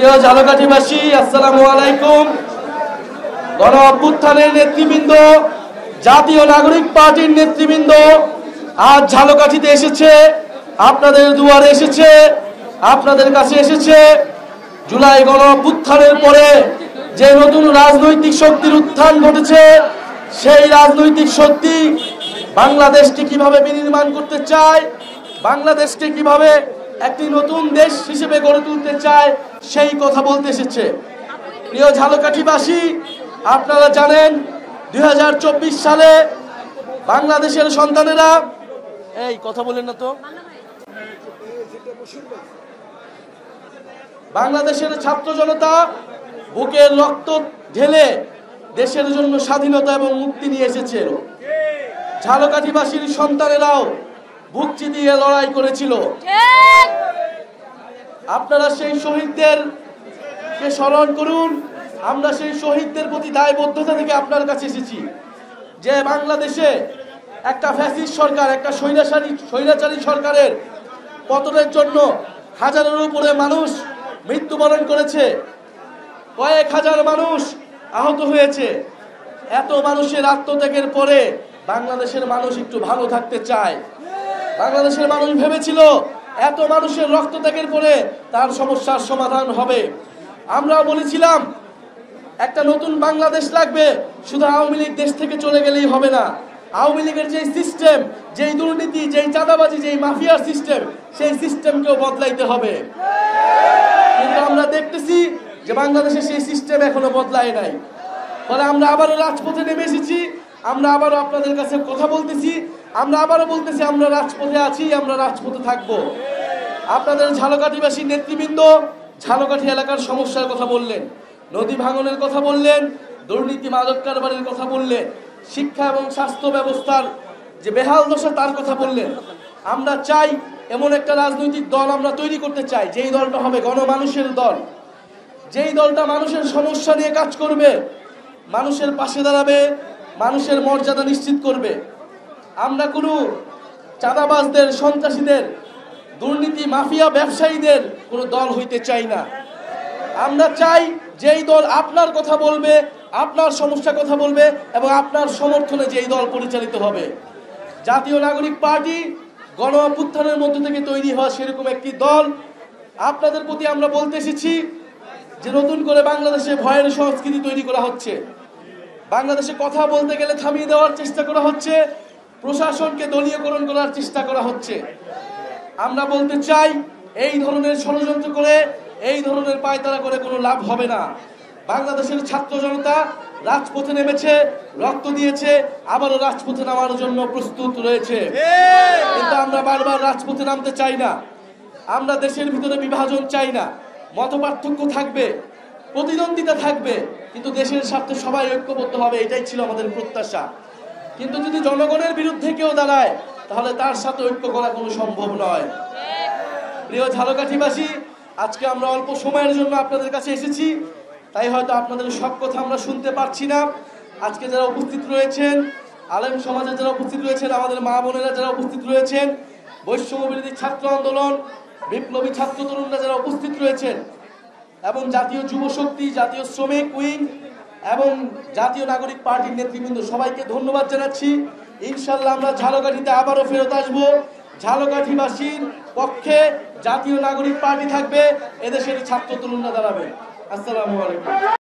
প্রিয় ঝালকাঠিবাসী, আসসালামু আলাইকুম। গণ অভ্যুত্থানের নেতৃবৃন্দ, জাতীয় নাগরিক পার্টির নেতৃবৃন্দ আজ ঝালকাঠিতে এসেছে, আপনাদের দুয়ারে এসেছে, আপনাদের কাছে এসেছে। জুলাই গণ অভ্যুত্থানের পরে যে নতুন রাজনৈতিক শক্তির উত্থান ঘটেছে, সেই রাজনৈতিক শক্তি বাংলাদেশকে কিভাবে বিনির্মাণ করতে চায়, বাংলাদেশকে কিভাবে একটি নতুন দেশ হিসেবে গড়ে তুলতে চায়, সেই কথা বলতে এসেছে। প্রিয় ঝালকাঠিবাসী, আপনারা জানেন 2024 সালে বাংলাদেশের সন্তানেরা, এই কথা বলেন না তো, বাংলাদেশের ছাত্র জনতা বুকের রক্ত ঢেলে দেশের জন্য স্বাধীনতা এবং মুক্তি নিয়ে এসেছে। ঝালকাঠিবাসীর সন্তানেরাও বুক চিতিয়ে লড়াই করেছিল। আপনারা সেই শহীদদেরকে স্মরণ করুন। আমরা সেই শহীদদের প্রতি দায়বদ্ধতা থেকে আপনার কাছে এসেছি যে বাংলাদেশে একটা ফ্যাসিস্ট সরকার, একটা স্বৈরাচারী সরকারের পতনের জন্য হাজারের উপরে মানুষ মৃত্যুবরণ করেছে, কয়েক হাজার মানুষ আহত হয়েছে। এত মানুষের আত্মত্যাগের পরে বাংলাদেশের মানুষ একটু ভালো থাকতে চায়। বাংলাদেশের মানুষ ভেবেছিল এত মানুষের রক্তত্যাগের পরে তার সমস্যার সমাধান হবে। আমরা বলেছিলাম একটা নতুন বাংলাদেশ লাগবে, শুধু আওয়ামী লীগ দেশ থেকে চলে গেলেই হবে না। আওয়ামী লীগের যে সিস্টেম, যেই দুর্নীতি, যেই চাঁদাবাজি, যেই মাফিয়ার সিস্টেম, সেই সিস্টেমকেও বদলাইতে হবে। কিন্তু আমরা দেখতেছি যে বাংলাদেশে সেই সিস্টেম এখনো বদলায় নাই। ফলে আমরা আবারও রাজপথে নেমে এসেছি। আমরা আবারও আপনাদের কাছে কথা বলতেছি, আমরা আবারও বলতেছি আমরা রাজপথে আছি, আমরা রাজপথে থাকবো। আপনাদের ঝালকাঠিবাসী নেতৃবৃন্দ ঝালকাঠি এলাকার সমস্যার কথা বললেন, নদী ভাঙনের কথা বললেন, দুর্নীতি মাদক কারবারের কথা বললেন, শিক্ষা এবং স্বাস্থ্য ব্যবস্থার যে বেহাল দশা তার কথা বললেন। আমরা চাই এমন একটা রাজনৈতিক দল আমরা তৈরি করতে চাই, যেই দলটা হবে গণমানুষের দল, যেই দলটা মানুষের সমস্যা নিয়ে কাজ করবে, মানুষের পাশে দাঁড়াবে, মানুষের মর্যাদা নিশ্চিত করবে। আমরা কোনো চাঁদাবাজদের, সন্ত্রাসীদের, দুর্নীতি মাফিয়া ব্যবসায়ীদের কোনো দল হইতে চাই না। আমরা চাই যেই দল আপনার কথা বলবে, আপনার সমস্যা কথা বলবে এবং আপনার সমর্থনে যেই দল পরিচালিত হবে। জাতীয় নাগরিক পার্টি গণ অভ্যুত্থানের মধ্য থেকে তৈরি হওয়া সেরকম একটি দল। আপনাদের প্রতি আমরা বলতে এসেছি যে নতুন করে বাংলাদেশে ভয়ের সংস্কৃতি তৈরি করা হচ্ছে। বাংলাদেশে কথা বলতে গেলে থামিয়ে দেওয়ার চেষ্টা করা হচ্ছে, প্রশাসনকে দলীয়করণ করার চেষ্টা করা হচ্ছে। আমরা বলতে চাই এই ধরনের ষড়যন্ত্র করে, এই ধরনের পায়তারা করে কোনো লাভ হবে না। বাংলাদেশের ছাত্র জনতা রাজপথে নেমেছে, রক্ত দিয়েছে, আবারও রাজপথে নামার জন্য প্রস্তুত রয়েছে। কিন্তু আমরা বারবার রাজপথে নামতে চাই না। আমরা দেশের ভিতরে বিভাজন চাই না। মতপার্থক্য থাকবে, প্রতিদ্বন্দ্বিতা থাকবে, কিন্তু দেশের স্বার্থে সবাই ঐক্যবদ্ধ হবে, এটাই ছিল আমাদের প্রত্যাশা। কিন্তু যদি জনগণের বিরুদ্ধে কেউ দাঁড়ায়, তাহলে তার সাথে ঐক্য করা কোনো সম্ভব নয়। প্রিয় ঝালকাঠিবাসী, আজকে আমরা অল্প সময়ের জন্য আপনাদের কাছে এসেছি, তাই হয়তো আপনাদের সব কথা আমরা শুনতে পারছি না। আজকে যারা উপস্থিত রয়েছেন, আলেম সমাজে যারা উপস্থিত রয়েছেন, আমাদের মা বোনেরা যারা উপস্থিত রয়েছেন, বৈষম্য বিরোধী ছাত্র আন্দোলন, বিপ্লবী ছাত্র তরুণরা যারা উপস্থিত রয়েছেন, এবং জাতীয় যুব শক্তি, জাতীয় শ্রমিক উইং এবং জাতীয় নাগরিক পার্টির নেতৃবৃন্দ, সবাইকে ধন্যবাদ জানাচ্ছি। ইনশাল্লাহ আমরা ঝালকাঠিতে আবারও ফেরত আসবো। ঝালকাঠিবাসীর পক্ষে জাতীয় নাগরিক পার্টি থাকবে, এদেশের ছাত্র তরুণরা দাঁড়াবে। আসসালামু আলাইকুম।